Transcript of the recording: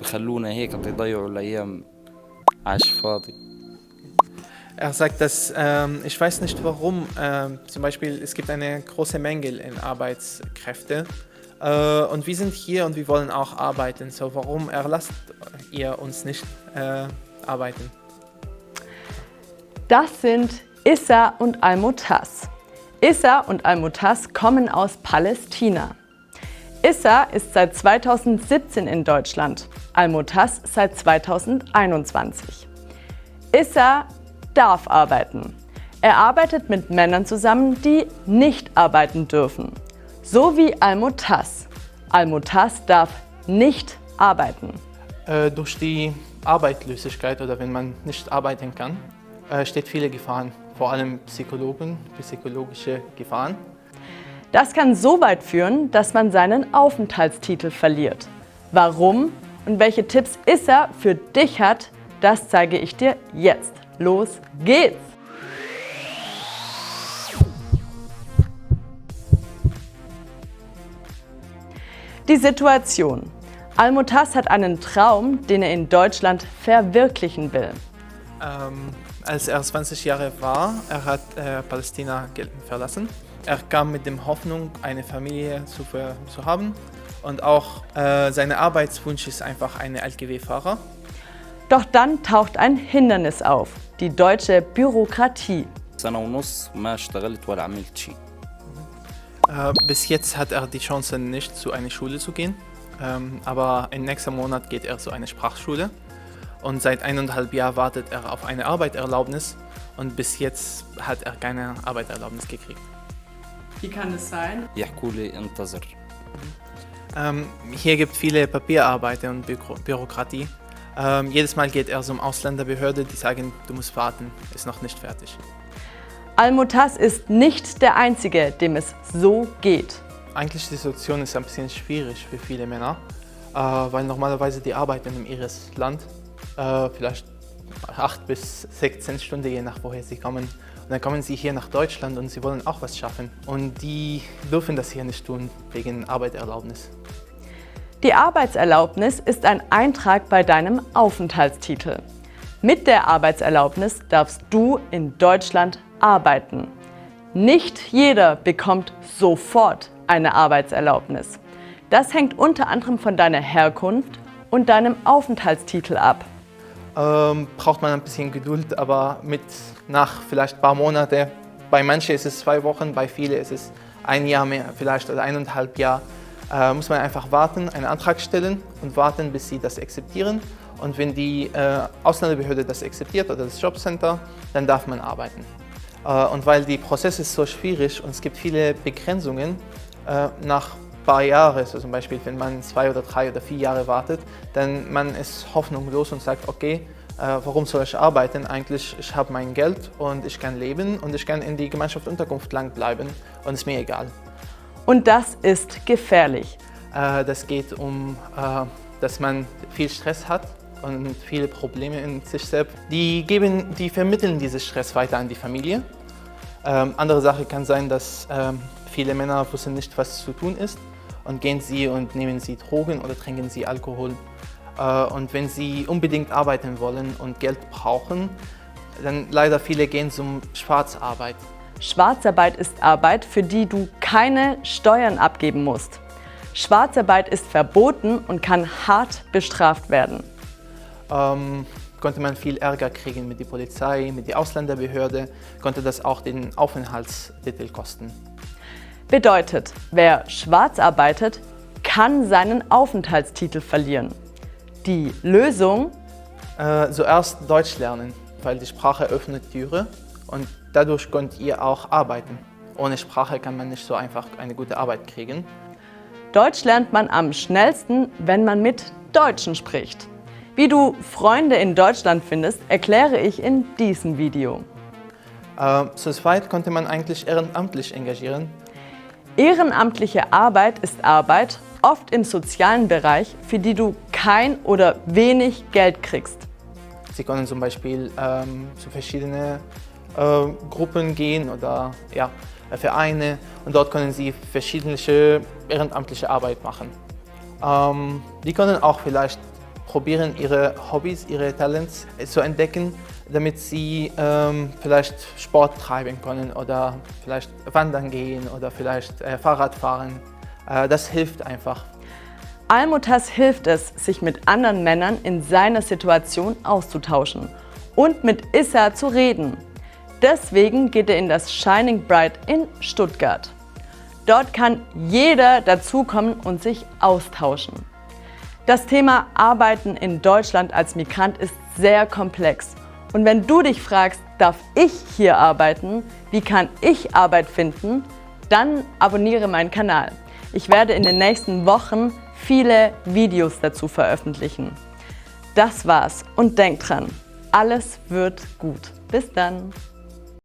بخلونا هيك بيضيعوا الأيام عاش فاضي. Er sagt, dass ich weiß nicht warum, zum Beispiel es gibt eine große Mängel in Arbeitskräfte und wir sind hier und wir wollen auch arbeiten. So, warum erlasst ihr uns nicht arbeiten? Das sind Issa und Al-Mutas. Issa und Al-Mutas kommen aus Palästina. Issa ist seit 2017 in Deutschland, Al-Mutas seit 2021. Issa darf arbeiten. Er arbeitet mit Männern zusammen, die nicht arbeiten dürfen. So wie Al-Mutas. Al-Mutas darf nicht arbeiten. Durch die Arbeitslosigkeit oder wenn man nicht arbeiten kann, steht viele Gefahren, vor allem psychologische Gefahren. Das kann so weit führen, dass man seinen Aufenthaltstitel verliert. Warum und welche Tipps Issa für dich hat, das zeige ich dir jetzt. Los geht's! Die Situation. Al-Mutas hat einen Traum, den er in Deutschland verwirklichen will. Als er 20 Jahre war, er hat Palästina verlassen. Er kam mit der Hoffnung, eine Familie zu haben und auch sein Arbeitswunsch ist einfach ein LKW-Fahrer. Doch dann taucht ein Hindernis auf, die deutsche Bürokratie. سنة ونص ما اشتغلت ولا عملت شيء. Bis jetzt hat er die Chance nicht zu einer Schule zu gehen, aber im nächsten Monat geht er zu einer Sprachschule und seit 1,5 Jahren wartet er auf eine Arbeitserlaubnis und bis jetzt hat er keine Arbeitserlaubnis gekriegt. Wie kann es sein? يحكوا لي انتظر. Hier gibt es viele Papierarbeiten und Bürokratie. Jedes Mal geht er zum Ausländerbehörde, die sagen, du musst warten, ist noch nicht fertig. Al-Mutas ist nicht der Einzige, dem es so geht. Eigentlich die Situation ist ein bisschen schwierig für viele Männer, weil normalerweise die arbeiten in ihrem Land vielleicht 8 bis 16 Stunden, je nach woher sie kommen. Und dann kommen sie hier nach Deutschland und sie wollen auch was schaffen. Und die dürfen das hier nicht tun, wegen Arbeitserlaubnis. Die Arbeitserlaubnis ist ein Eintrag bei deinem Aufenthaltstitel. Mit der Arbeitserlaubnis darfst du in Deutschland arbeiten. Nicht jeder bekommt sofort eine Arbeitserlaubnis. Das hängt unter anderem von deiner Herkunft und deinem Aufenthaltstitel ab. Braucht man ein bisschen Geduld, aber nach vielleicht ein paar Monaten, bei manchen ist es 2 Wochen, bei vielen ist es 1 Jahr mehr, vielleicht oder 1,5 Jahre, muss man einfach warten, einen Antrag stellen und warten, bis sie das akzeptieren. Und wenn die Ausländerbehörde das akzeptiert oder das Jobcenter, dann darf man arbeiten. Und weil der Prozess ist so schwierig und es gibt viele Begrenzungen, nach ein paar Jahren, also zum Beispiel wenn man 2 oder 3 oder 4 Jahre wartet, dann man ist hoffnungslos und sagt, okay, warum soll ich arbeiten? Eigentlich, ich habe mein Geld und ich kann leben und ich kann in die Gemeinschaft Unterkunft lang bleiben und ist mir egal. Und das ist gefährlich. Das geht um, dass man viel Stress hat und viele Probleme in sich selbst. Die vermitteln diesen Stress weiter an die Familie. Andere Sache kann sein, dass viele Männer wissen nicht, was zu tun ist und gehen sie und nehmen sie Drogen oder trinken sie Alkohol. Und wenn sie unbedingt arbeiten wollen und Geld brauchen, dann leider viele gehen zum Schwarzarbeit. Schwarzarbeit ist Arbeit, für die du keine Steuern abgeben musst. Schwarzarbeit ist verboten und kann hart bestraft werden. Konnte man viel Ärger kriegen mit der Polizei, mit der Ausländerbehörde, konnte das auch den Aufenthaltstitel kosten. Bedeutet, wer schwarz arbeitet, kann seinen Aufenthaltstitel verlieren. Die Lösung? Zuerst Deutsch lernen, weil die Sprache öffnet Türen und dadurch könnt ihr auch arbeiten. Ohne Sprache kann man nicht so einfach eine gute Arbeit kriegen. Deutsch lernt man am schnellsten, wenn man mit Deutschen spricht. Wie du Freunde in Deutschland findest, erkläre ich in diesem Video. Zu zweit konnte man eigentlich ehrenamtlich engagieren. Ehrenamtliche Arbeit ist Arbeit, oft im sozialen Bereich, für die du kein oder wenig Geld kriegst. Sie können zum Beispiel zu verschiedenen Gruppen gehen oder Vereine und dort können sie verschiedene ehrenamtliche Arbeit machen. Die können auch vielleicht probieren, ihre Hobbys, ihre Talents zu entdecken, damit sie vielleicht Sport treiben können oder vielleicht wandern gehen oder vielleicht Fahrrad fahren. Das hilft einfach. Almutas hilft es, sich mit anderen Männern in seiner Situation auszutauschen und mit Issa zu reden. Deswegen geht er in das Shining Bright in Stuttgart. Dort kann jeder dazukommen und sich austauschen. Das Thema Arbeiten in Deutschland als Migrant ist sehr komplex. Und wenn du dich fragst, darf ich hier arbeiten? Wie kann ich Arbeit finden? Dann abonniere meinen Kanal. Ich werde in den nächsten Wochen viele Videos dazu veröffentlichen. Das war's und denk dran, alles wird gut. Bis dann!